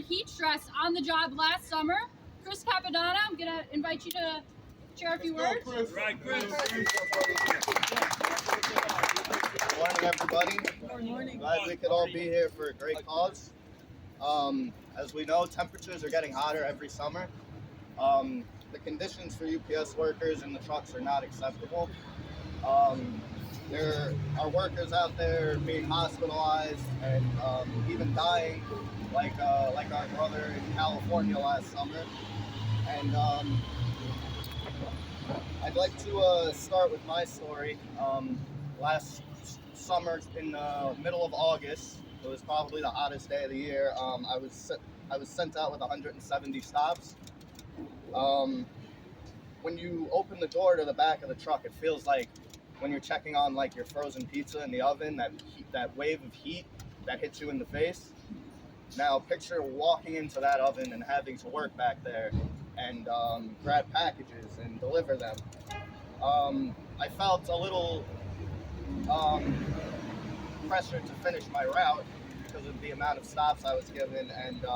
heat stress on the job last summer. Chris Capadonna, I'm going to invite you to share a few words. Right, Chris. Good morning, everybody. Good morning. Glad we could all be here for a great cause. As we know, temperatures are getting hotter every summer. The conditions for UPS workers in the trucks are not acceptable. There are workers out there being hospitalized and even dying, like our brother in California last summer. And I'd like to start with my story. Last summer, in the middle of August, it was probably the hottest day of the year. I was sent out with 170 stops. When you open the door to the back of the truck, it feels like when you're checking on like your frozen pizza in the oven, that wave of heat that hits you in the face. Now picture walking into that oven and having to work back there and grab packages and deliver them. I felt a little pressured to finish my route because of the amount of stops I was given, and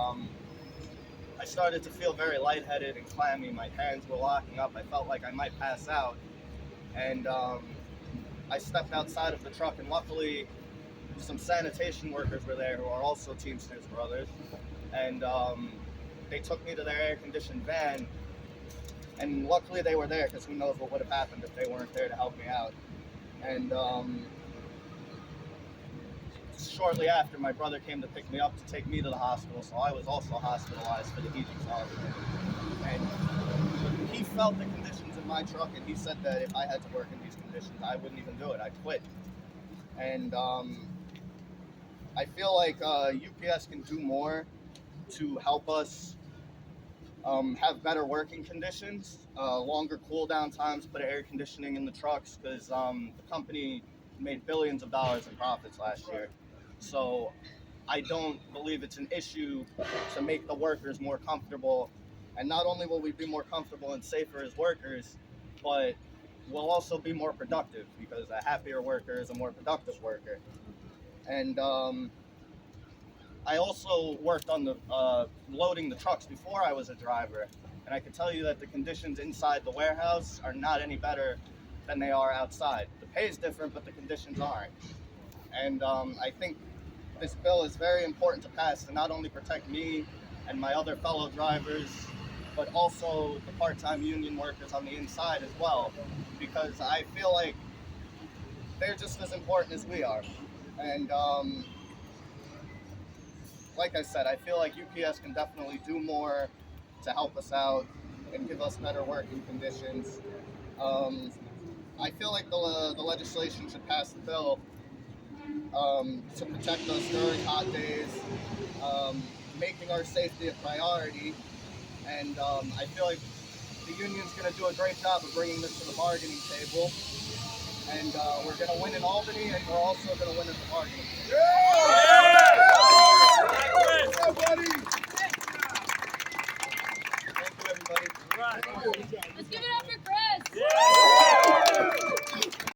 I started to feel very lightheaded and clammy. My hands were locking up. I felt like I might pass out, and I stepped outside of the truck, and luckily some sanitation workers were there who are also Teamsters brothers, and they took me to their air-conditioned van, and luckily they were there because who knows what would have happened if they weren't there to help me out. And shortly after, my brother came to pick me up to take me to the hospital, so I was also hospitalized for the heat exhaustion. And he felt the conditions in my truck, and he said that if I had to work in these conditions, I wouldn't even do it. I'd quit. And I feel like UPS can do more to help us have better working conditions, longer cool down times, put air conditioning in the trucks, because the company made billions of dollars in profits last year. So I don't believe it's an issue to make the workers more comfortable. And not only will we be more comfortable and safer as workers, but we'll also be more productive, because a happier worker is a more productive worker. And I also worked on the loading the trucks before I was a driver, and I can tell you that the conditions inside the warehouse are not any better than they are outside. The pay is different, but the conditions aren't. And I think this bill is very important to pass to not only protect me and my other fellow drivers, but also the part-time union workers on the inside as well, because I feel like they're just as important as we are. And like I said, I feel like UPS can definitely do more to help us out and give us better working conditions. I feel like the legislation should pass the bill to protect us during hot days, making our safety a priority. And I feel like the union's going to do a great job of bringing this to the bargaining table. And we're going to win in Albany, and we're also going to win at the bargaining table. Thank you, everybody. Let's give it up for Chris.